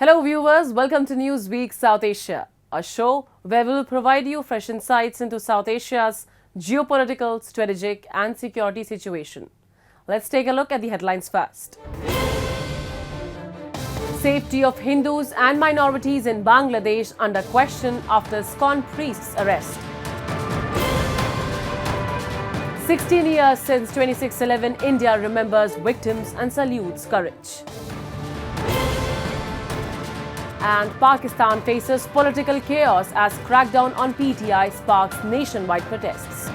Hello viewers, welcome to Newsweek South Asia, a show where we will provide you fresh insights into South Asia's geopolitical, strategic and security situation. Let's take a look at the headlines first. Safety of Hindus and minorities in Bangladesh under question after ISKCON priest's arrest. 16 years since 26/11, India remembers victims and salutes courage. And Pakistan faces political chaos as crackdown on PTI sparks nationwide protests.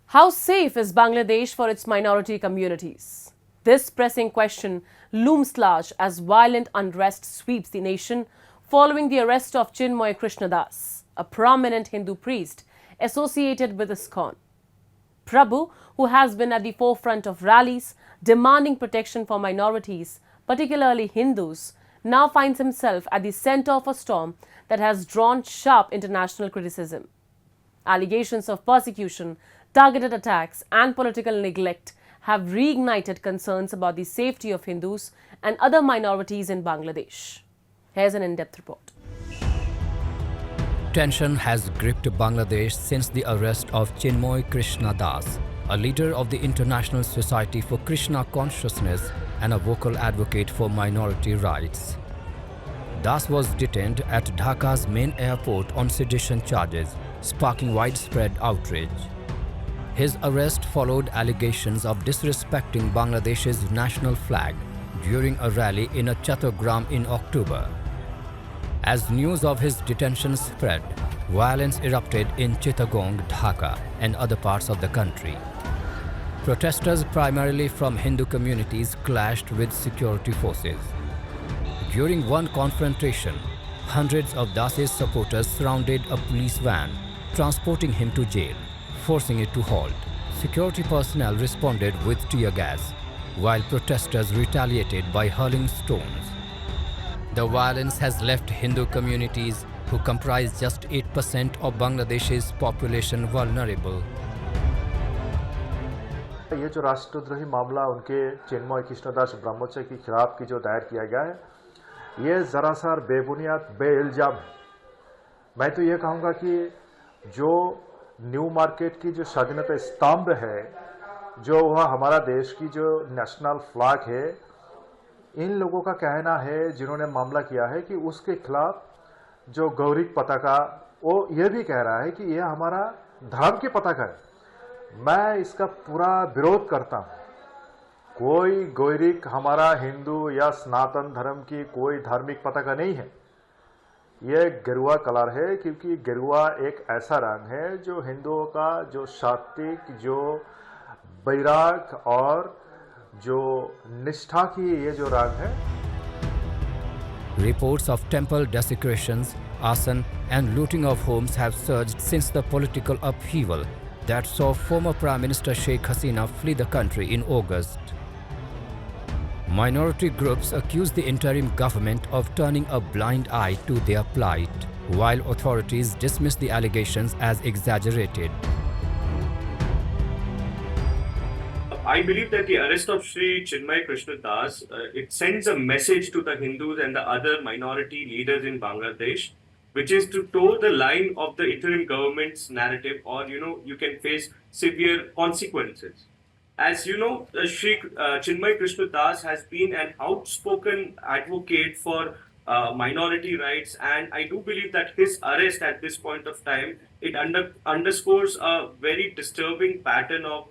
How safe is Bangladesh for its minority communities? This pressing question looms large as violent unrest sweeps the nation following the arrest of Chinmoy Krishnadas, a prominent Hindu priest associated with ISKCON. Prabhu, who has been at the forefront of rallies demanding protection for minorities, particularly Hindus, now finds himself at the center of a storm that has drawn sharp international criticism. Allegations of persecution, targeted attacks and political neglect have reignited concerns about the safety of Hindus and other minorities in Bangladesh. Here's an in-depth report. Tension has gripped Bangladesh since the arrest of Chinmoy Krishnadas, a leader of the International Society for Krishna Consciousness and a vocal advocate for minority rights. Das was detained at Dhaka's main airport on sedition charges, sparking widespread outrage. His arrest followed allegations of disrespecting Bangladesh's national flag during a rally in a Chattogram in October. As news of his detention spread, violence erupted in Chittagong, Dhaka, and other parts of the country. Protesters, primarily from Hindu communities, clashed with security forces. During one confrontation, hundreds of Das's supporters surrounded a police van, transporting him to jail, forcing it to halt. Security personnel responded with tear gas, while protesters retaliated by hurling stones. The violence has left Hindu communities, who comprise just 8% of Bangladesh's population, vulnerable. ये जो राष्ट्रद्रोही मामला उनके चिन्मय कृष्णदास ब्रह्मचारी के खिलाफ की जो दायर किया गया है, ये जरासार बेबुनियाद बेइल्जाम है। मैं तो ये कहूँगा कि जो न्यू मार्केट की जो स्वाधीनता स्तंभ है, जो वह हमारा देश की जो नेशनल फ्लैग है, इन लोगों का कहना है जिन्होंने मामला किया है कि उसके खिलाफ जो गौरिक पताका, वो ये भी कह रहा है कि यह हमारा धर्म की पताका है। मैं इसका पूरा विरोध करता हूं। कोई गौरिक हमारा हिंदू या सनातन धर्म की कोई धार्मिक पताका नहीं है। यह गेरुआ कलर है, क्योंकि गेरुआ एक ऐसा रंग है जो हिंदुओं का जो सात्विक, जो वैराग और जो निष्ठा की ये जो रंग है। Reports of temple desecrations, arson and looting of homes have surged since the political upheaval that saw former Prime Minister Sheikh Hasina flee the country in August. Minority groups accuse the interim government of turning a blind eye to their plight, while authorities dismiss the allegations as exaggerated. I believe that the arrest of Sri Chinmoy Krishnadas, it sends a message to the Hindus and the other minority leaders in Bangladesh, which is to toe the line of the interim government's narrative, or you can face severe consequences. As you know, Sri Chinmoy Krishnadas has been an outspoken advocate for minority rights, and I do believe that his arrest at this point of time, it underscores a very disturbing pattern of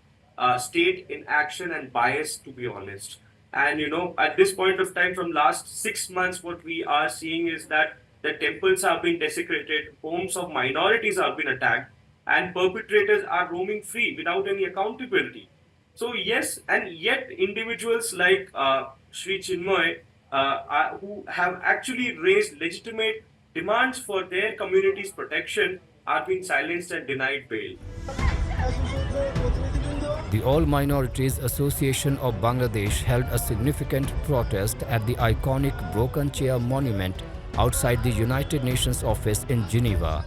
state inaction and bias, to be honest. And at this point of time, from last 6 months, what we are seeing is that the temples have been desecrated, homes of minorities have been attacked, and perpetrators are roaming free without any accountability. So yes, and yet individuals like Sri Chinmoy, who have actually raised legitimate demands for their community's protection, are being silenced and denied bail. The All Minorities Association of Bangladesh held a significant protest at the iconic Broken Chair Monument outside the United Nations office in Geneva.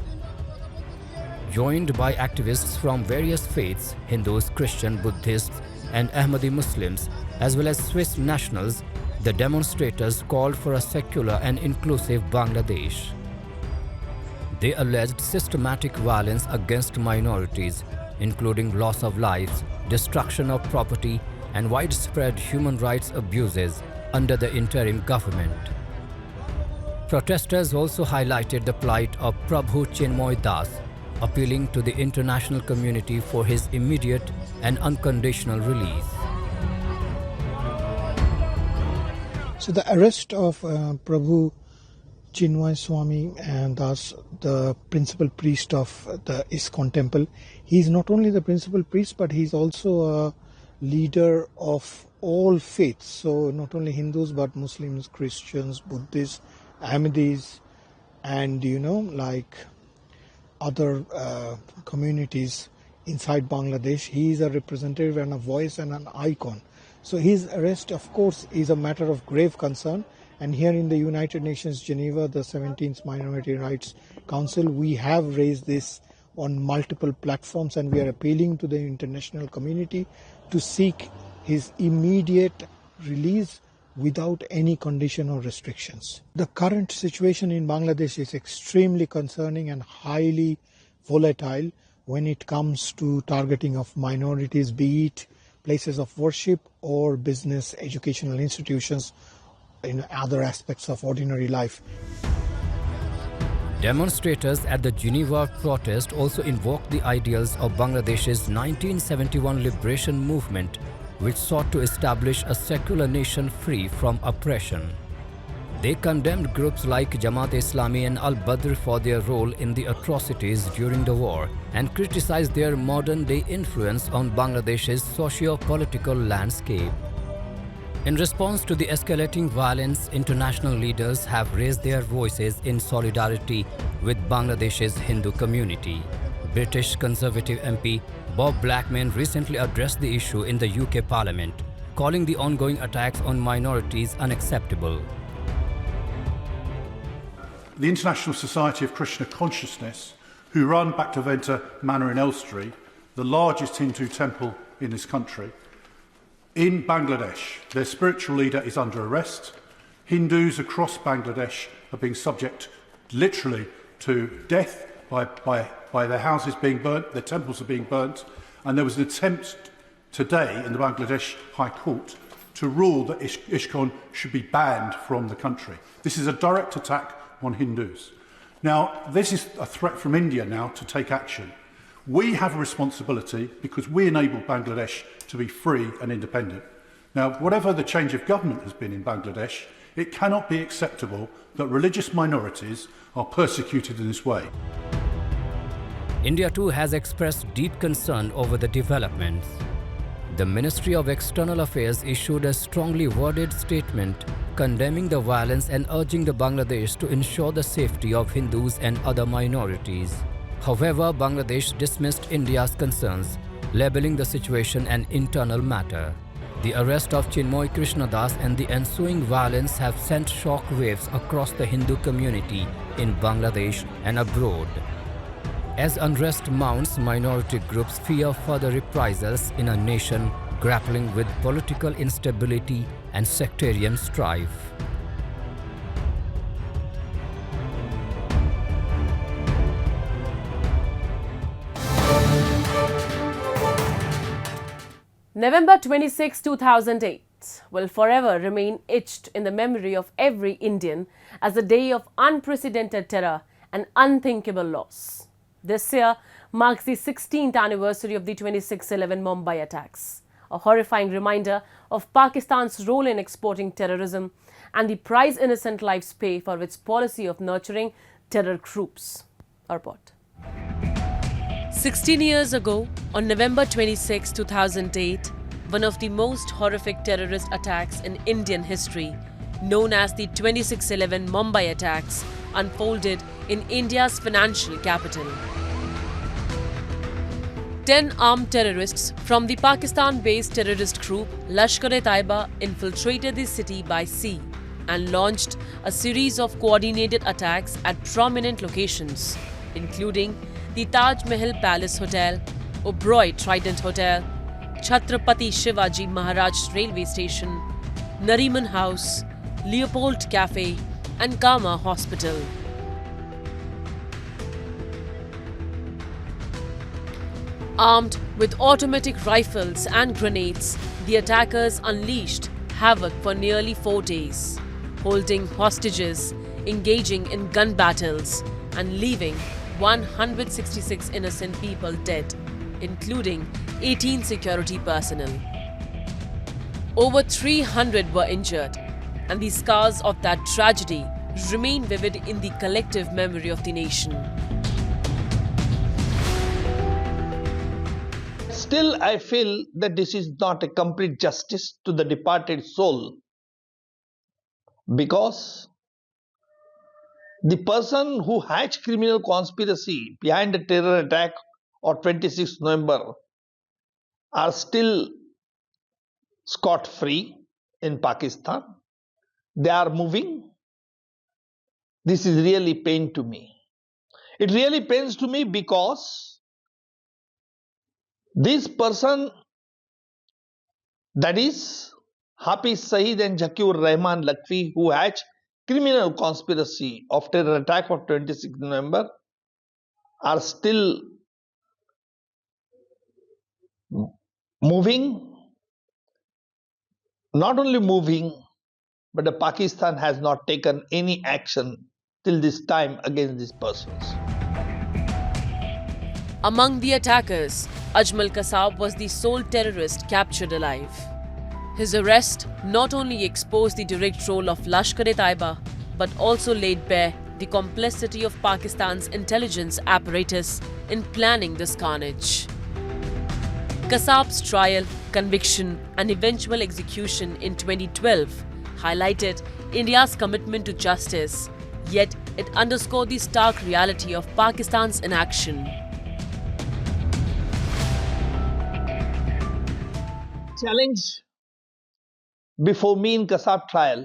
Joined by activists from various faiths, Hindus, Christian, Buddhists, and Ahmadi Muslims, as well as Swiss nationals, the demonstrators called for a secular and inclusive Bangladesh. They alleged systematic violence against minorities, including loss of lives, destruction of property, and widespread human rights abuses under the interim government. Protesters also highlighted the plight of Prabhu Chinmoy Das, appealing to the international community for his immediate and unconditional release. So the arrest of Prabhu Chinmoy Swami and Das, the principal priest of the ISKCON temple, he is not only the principal priest, but he is also a leader of all faiths. So not only Hindus, but Muslims, Christians, Buddhists, Ahmadis, and like other communities inside Bangladesh. He is a representative and a voice and an icon. So his arrest, of course, is a matter of grave concern. And here in the United Nations Geneva, the 17th Minority Rights Council, we have raised this on multiple platforms, and we are appealing to the international community to seek his immediate release without any condition or restrictions. The current situation in Bangladesh is extremely concerning and highly volatile when it comes to targeting of minorities, be it places of worship or business, educational institutions, in other aspects of ordinary life. Demonstrators at the Geneva protest also invoked the ideals of Bangladesh's 1971 liberation movement, which sought to establish a secular nation free from oppression. They condemned groups like Jamaat-e-Islami and Al-Badr for their role in the atrocities during the war and criticized their modern-day influence on Bangladesh's socio-political landscape. In response to the escalating violence, international leaders have raised their voices in solidarity with Bangladesh's Hindu community. British Conservative MP Bob Blackman recently addressed the issue in the UK Parliament, calling the ongoing attacks on minorities unacceptable. The International Society of Krishna Consciousness, who run Bhaktivinoda Manor in Elstree, the largest Hindu temple in this country, in Bangladesh, their spiritual leader is under arrest. Hindus across Bangladesh are being subject literally to death by their houses being burnt, their temples are being burnt, and there was an attempt today in the Bangladesh High Court to rule that ISKCON should be banned from the country. This is a direct attack on Hindus. Now, this is a threat from India now to take action. We have a responsibility because we enabled Bangladesh to be free and independent. Now, whatever the change of government has been in Bangladesh, it cannot be acceptable that religious minorities are persecuted in this way. India too has expressed deep concern over the developments. The Ministry of External Affairs issued a strongly worded statement condemning the violence and urging the Bangladesh to ensure the safety of Hindus and other minorities. However, Bangladesh dismissed India's concerns, labeling the situation an internal matter. The arrest of Chinmoy Krishnadas and the ensuing violence have sent shock waves across the Hindu community in Bangladesh and abroad. As unrest mounts, minority groups fear further reprisals in a nation grappling with political instability and sectarian strife. November 26, 2008 will forever remain etched in the memory of every Indian as a day of unprecedented terror and unthinkable loss. This year marks the 16th anniversary of the 26/11 Mumbai attacks, a horrifying reminder of Pakistan's role in exporting terrorism and the price innocent lives pay for its policy of nurturing terror groups. A report. 16 years ago, on November 26, 2008, one of the most horrific terrorist attacks in Indian history, known as the 26/11 Mumbai attacks, unfolded in India's financial capital. 10 armed terrorists from the Pakistan-based terrorist group Lashkar-e-Taiba infiltrated the city by sea and launched a series of coordinated attacks at prominent locations, including the Taj Mahal Palace Hotel, Oberoi Trident Hotel, Chhatrapati Shivaji Maharaj Railway Station, Nariman House, Leopold Cafe and Kama Hospital. Armed with automatic rifles and grenades, the attackers unleashed havoc for nearly 4 days, holding hostages, engaging in gun battles, and leaving 166 innocent people dead, including 18 security personnel. Over 300 were injured, and the scars of that tragedy remain vivid in the collective memory of the nation. Still, I feel that this is not a complete justice to the departed soul, because the person who hatched criminal conspiracy behind the terror attack of 26 November are still scot-free in Pakistan. They are moving. This is really pain to me. It really pains to me because this person, that is Hafiz Saeed and Zakir Rahman Lakhvi, who hatched criminal conspiracy of terror attack of 26 November, are still moving. Not only moving, but the Pakistan has not taken any action till this time against these persons. Among the attackers, Ajmal Kasab was the sole terrorist captured alive. His arrest not only exposed the direct role of Lashkar-e-Taiba, but also laid bare the complicity of Pakistan's intelligence apparatus in planning this carnage. Kasab's trial, conviction and eventual execution in 2012 highlighted India's commitment to justice, yet it underscored the stark reality of Pakistan's inaction. Challenge before me in Kasab trial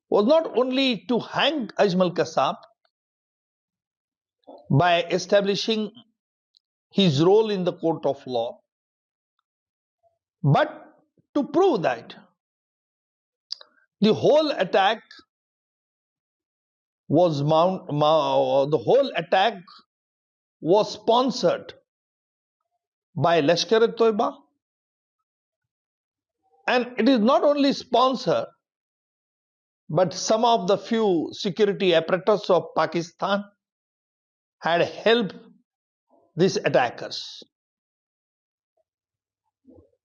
was not only to hang Ajmal Kasab by establishing his role in the court of law, but to prove that the whole attack was sponsored by Lashkar-e-Taiba, and it is not only sponsored, but some of the few security apparatus of Pakistan had helped these attackers.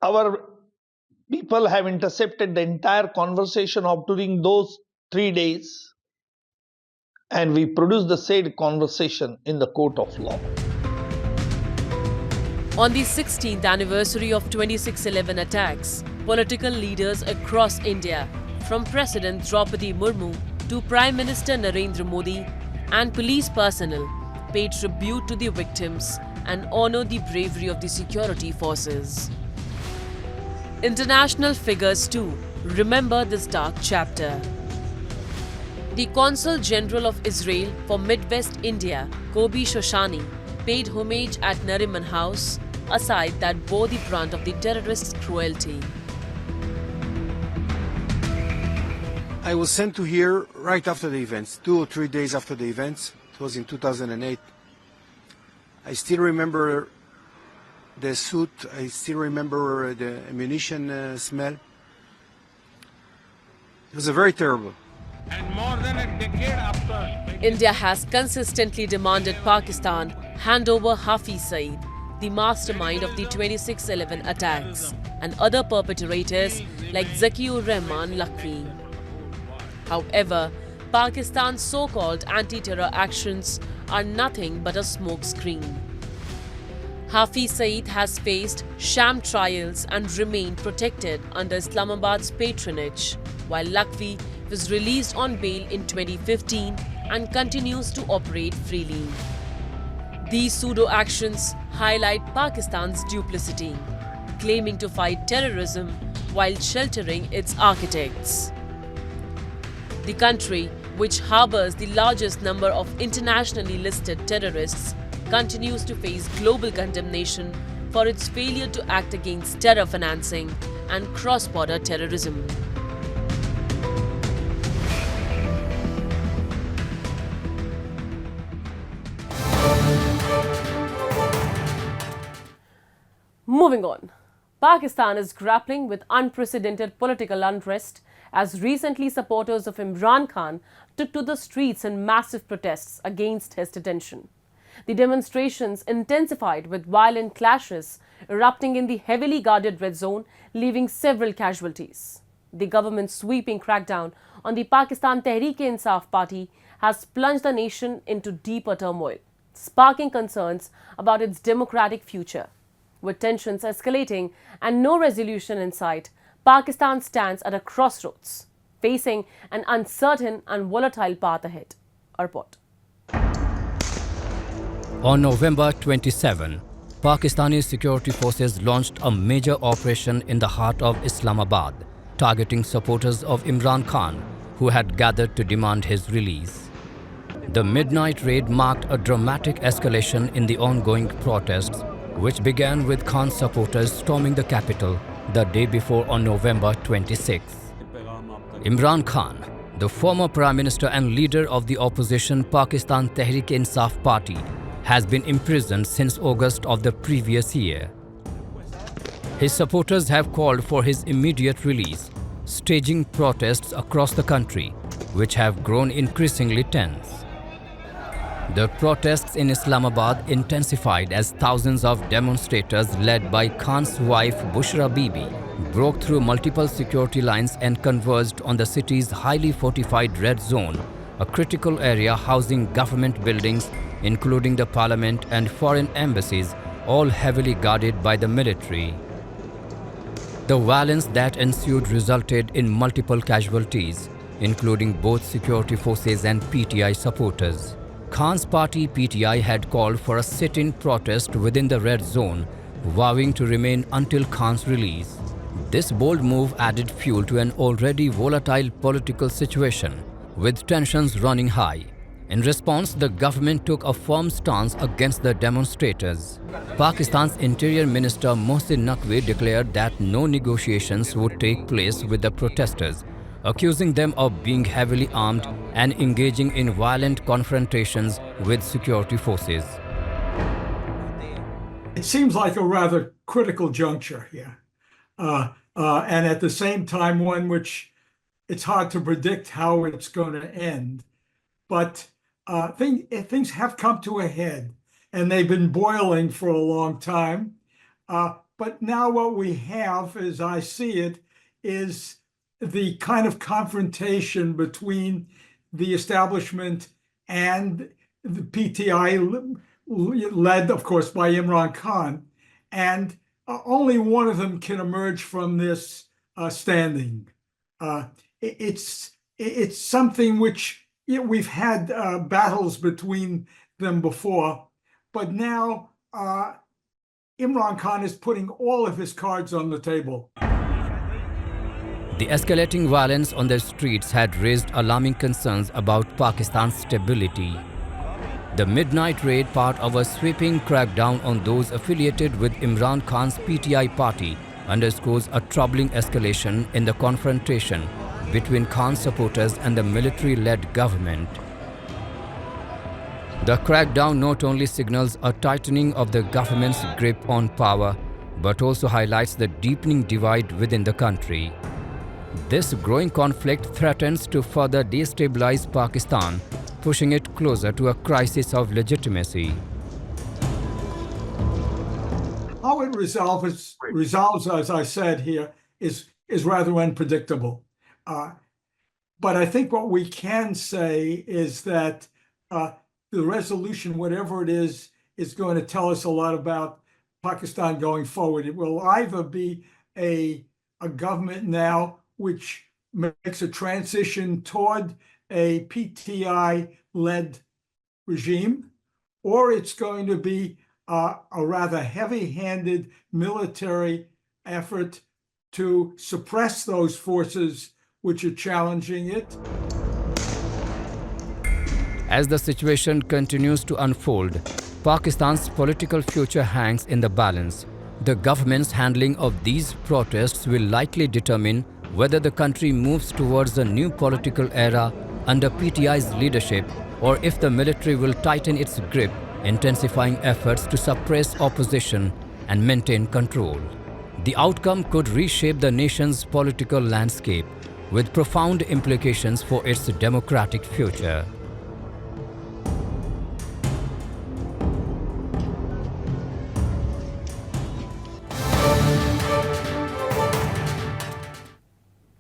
Our people have intercepted the entire conversation of during those 3 days, and we produced the said conversation in the court of law. On the 16th anniversary of 26/11 attacks, political leaders across India, from President Draupadi Murmu to Prime Minister Narendra Modi, and police personnel paid tribute to the victims and honored the bravery of the security forces. International figures too remember this dark chapter. The Consul General of Israel for Midwest India, Kobi Shoshani, paid homage at Nariman House, a site that bore the brunt of the terrorists' cruelty. I was sent to here right after the events, 2 or 3 days after the events. It was in 2008. I still remember the suit. I still remember the ammunition smell. It was very terrible. And more than a decade after, India has consistently demanded Pakistan hand over Hafiz Saeed, the mastermind of the 26/11 attacks, and other perpetrators like Zakir Rahman Lakhvi. However, Pakistan's so-called anti-terror actions are nothing but a smokescreen. Hafiz Saeed has faced sham trials and remained protected under Islamabad's patronage, while Lakhvi was released on bail in 2015 and continues to operate freely. These pseudo-actions highlight Pakistan's duplicity, claiming to fight terrorism while sheltering its architects. The country, which harbors the largest number of internationally listed terrorists, continues to face global condemnation for its failure to act against terror financing and cross-border terrorism. Moving on, Pakistan is grappling with unprecedented political unrest as recently supporters of Imran Khan took to the streets in massive protests against his detention. The demonstrations intensified with violent clashes erupting in the heavily guarded red zone, leaving several casualties. The government's sweeping crackdown on the Pakistan Tehreek-e-Insaf party has plunged the nation into deeper turmoil, sparking concerns about its democratic future. With tensions escalating and no resolution in sight, Pakistan stands at a crossroads, facing an uncertain and volatile path ahead. A report. On November 27, Pakistani security forces launched a major operation in the heart of Islamabad, targeting supporters of Imran Khan, who had gathered to demand his release. The midnight raid marked a dramatic escalation in the ongoing protests, which began with Khan's supporters storming the capital the day before on November 26. Imran Khan, the former Prime Minister and leader of the opposition Pakistan Tehreek-e-Insaf party, has been imprisoned since August of the previous year. His supporters have called for his immediate release, staging protests across the country, which have grown increasingly tense. The protests in Islamabad intensified as thousands of demonstrators led by Khan's wife Bushra Bibi broke through multiple security lines and converged on the city's highly fortified red zone, a critical area housing government buildings including the parliament and foreign embassies, all heavily guarded by the military. The violence that ensued resulted in multiple casualties, including both security forces and PTI supporters. Khan's party PTI had called for a sit-in protest within the red zone, vowing to remain until Khan's release. This bold move added fuel to an already volatile political situation, with tensions running high. In response, the government took a firm stance against the demonstrators. Pakistan's Interior Minister Mohsin Naqvi declared that no negotiations would take place with the protesters, accusing them of being heavily armed and engaging in violent confrontations with security forces. It seems like a rather critical juncture here. And at the same time, one which it's hard to predict how it's going to end. But things have come to a head, and they've been boiling for a long time. But now what we have, as I see it, is the kind of confrontation between the establishment and the PTI, led, of course, by Imran Khan. And only one of them can emerge from this standing. It's something which we've had battles between them before, but now Imran Khan is putting all of his cards on the table. The escalating violence on the streets had raised alarming concerns about Pakistan's stability. The midnight raid, part of a sweeping crackdown on those affiliated with Imran Khan's PTI party, underscores a troubling escalation in the confrontation between Khan's supporters and the military-led government. The crackdown not only signals a tightening of the government's grip on power, but also highlights the deepening divide within the country. This growing conflict threatens to further destabilize Pakistan, pushing it closer to a crisis of legitimacy. How it resolves, as I said here, is rather unpredictable. But I think what we can say is that the resolution, whatever it is going to tell us a lot about Pakistan going forward. It will either be a government now which makes a transition toward a PTI-led regime, or it's going to be a rather heavy-handed military effort to suppress those forces which are challenging it. As the situation continues to unfold, Pakistan's political future hangs in the balance, The government's handling of these protests will likely determine whether the country moves towards a new political era under PTI's leadership or if the military will tighten its grip, intensifying efforts to suppress opposition and maintain control. The outcome could reshape the nation's political landscape with profound implications for its democratic future.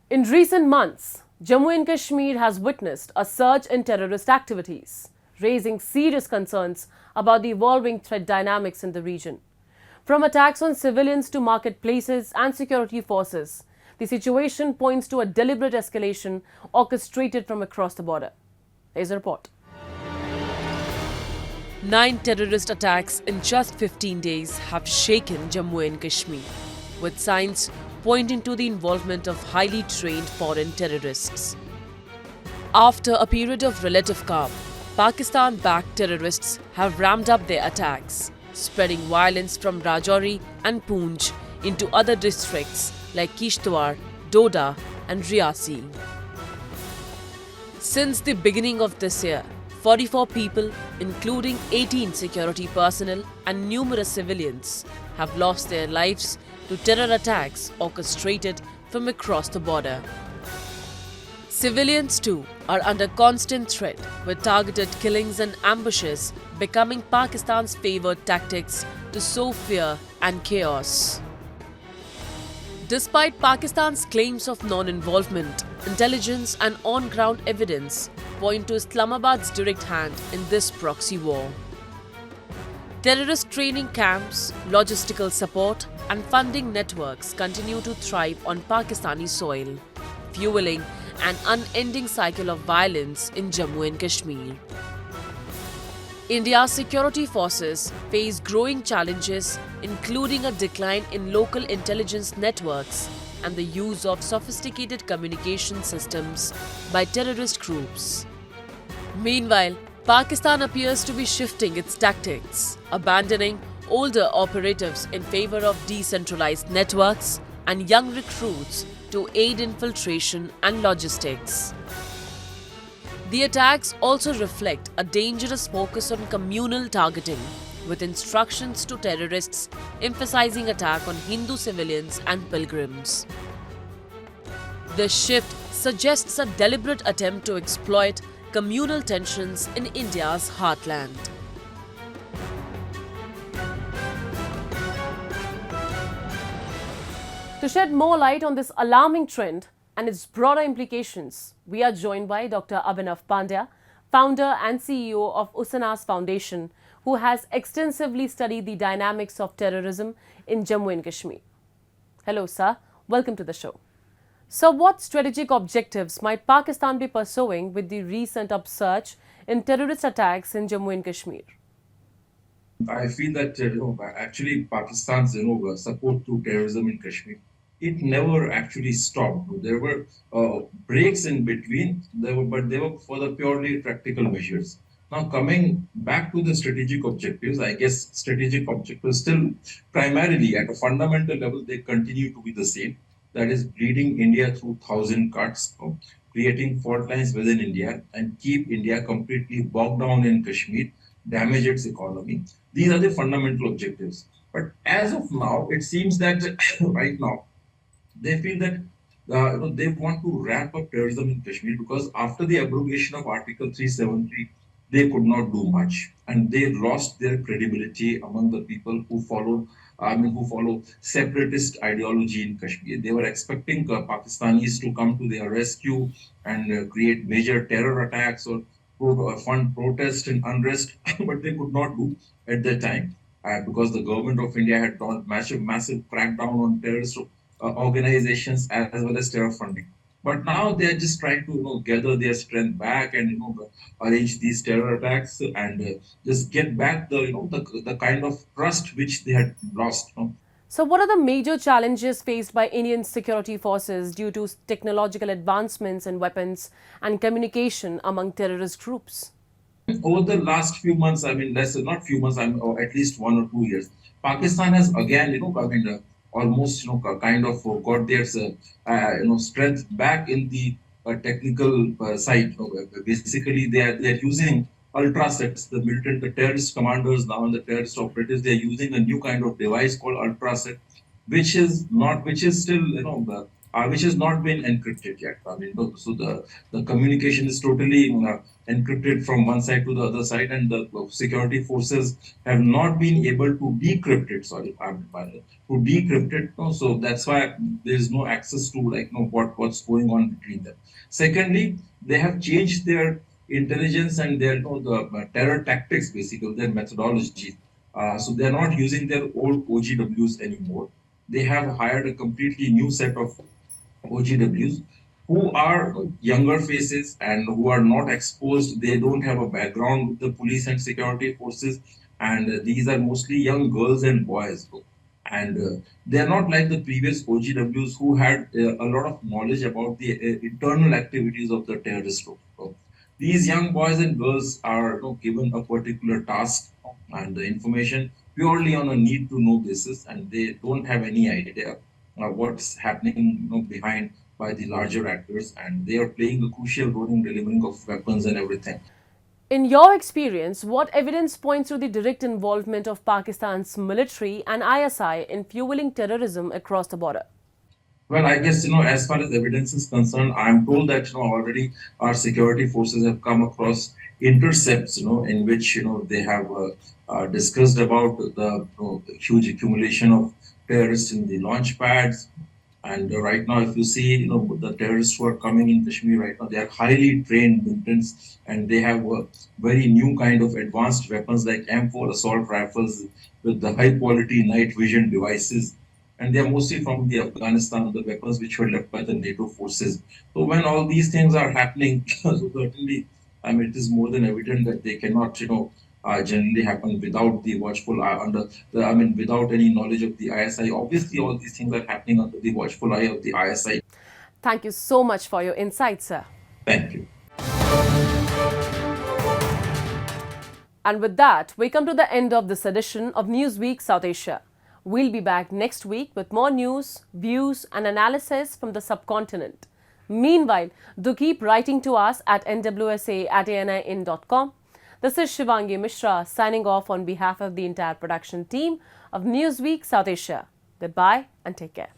In recent months, Jammu and Kashmir has witnessed a surge in terrorist activities, raising serious concerns about the evolving threat dynamics in the region. From attacks on civilians to marketplaces and security forces, the situation points to a deliberate escalation orchestrated from across the border. Here's a report. 9 terrorist attacks in just 15 days have shaken Jammu and Kashmir, with signs pointing to the involvement of highly trained foreign terrorists. After a period of relative calm, Pakistan-backed terrorists have ramped up their attacks, spreading violence from Rajouri and Poonch into other districts like Kishtwar, Doda and Riyasi. Since the beginning of this year, 44 people, including 18 security personnel and numerous civilians, have lost their lives to terror attacks orchestrated from across the border. Civilians too are under constant threat, with targeted killings and ambushes becoming Pakistan's favoured tactics to sow fear and chaos. Despite Pakistan's claims of non-involvement, intelligence and on-ground evidence point to Islamabad's direct hand in this proxy war. Terrorist training camps, logistical support and funding networks continue to thrive on Pakistani soil, fueling an unending cycle of violence in Jammu and Kashmir. India's security forces face growing challenges, including a decline in local intelligence networks and the use of sophisticated communication systems by terrorist groups. Meanwhile, Pakistan appears to be shifting its tactics, abandoning older operatives in favor of decentralized networks and young recruits to aid infiltration and logistics. The attacks also reflect a dangerous focus on communal targeting, with instructions to terrorists emphasizing attack on Hindu civilians and pilgrims. The shift suggests a deliberate attempt to exploit communal tensions in India's heartland. To shed more light on this alarming trend and its broader implications, we are joined by Dr. Abhinav Pandya, founder and CEO of Usanas Foundation, who has extensively studied the dynamics of terrorism in Jammu and Kashmir. Hello, sir. Welcome to the show. So, what strategic objectives might Pakistan be pursuing with the recent upsurge in terrorist attacks in Jammu and Kashmir? I feel that actually Pakistan's support to terrorism in Kashmir, it never actually stopped. There were breaks in between, but they were for the purely practical measures. Now coming back to the strategic objectives, I guess strategic objectives still primarily at a fundamental level they continue to be the same. That is bleeding India through 1,000 cuts, creating fault lines within India and keep India completely bogged down in Kashmir, damage its economy. These are the fundamental objectives. But as of now, it seems that right now, they feel that they want to ramp up terrorism in Kashmir because after the abrogation of Article 373, they could not do much. And they lost their credibility among the people who follow separatist ideology in Kashmir. They were expecting Pakistanis to come to their rescue and create major terror attacks or fund protest and unrest, but they could not do at that time because the government of India had done massive crackdown on terrorist organizations as well as terror funding. But now they are just trying to gather their strength back and arrange these terror attacks and just get back the kind of trust which they had lost. So what are the major challenges faced by Indian security forces due to technological advancements in weapons and communication among terrorist groups? Over the last few months, I mean, not few months, or at least 1 or 2 years, Pakistan has again, almost, kind of got their, strength back in the technical side. Basically, they are using ultrasets. The militant, the terrorist commanders now and the terrorist operatives, they are using a new kind of device called ultraset, which is still, which has not been encrypted yet. I mean, so the communication is totally encrypted from one side to the other side, and the security forces have not been able to decrypt it. To decrypt it. So that's why there is no access to what's going on between them. Secondly, they have changed their intelligence and their the terror tactics, basically their methodology. So they are not using their old OGWs anymore. They have hired a completely new set of OGWs who are younger faces and who are not exposed. They don't have a background with the police and security forces, and these are mostly young girls and boys. And they are not like the previous OGWs who had a lot of knowledge about the internal activities of the terrorist group. So these young boys and girls are given a particular task and the information purely on a need to know basis, and they don't have any idea what's happening behind by the larger actors, and they are playing a crucial role in delivering of weapons and everything. In your experience, what evidence points to the direct involvement of Pakistan's military and ISI in fueling terrorism across the border? Well, I guess, as far as evidence is concerned, I'm told that, already our security forces have come across intercepts, in which, they have discussed about the huge accumulation of terrorists in the launch pads. And right now, if you see, the terrorists who are coming in Kashmir right now, they are highly trained militants, and they have a very new kind of advanced weapons like M4 assault rifles with the high quality night vision devices. And they are mostly from the Afghanistan, the weapons which were left by the NATO forces. So when all these things are happening, so certainly, it is more than evident that they cannot, generally happen without the watchful eye without any knowledge of the ISI. Obviously, all these things are happening under the watchful eye of the ISI. Thank you so much for your insight, sir. Thank you. And with that, we come to the end of this edition of Newsweek South Asia. We'll be back next week with more news, views and analysis from the subcontinent. Meanwhile, do keep writing to us at nwsa@anin.com. This is Shivangi Mishra signing off on behalf of the entire production team of Newsweek South Asia. Goodbye and take care.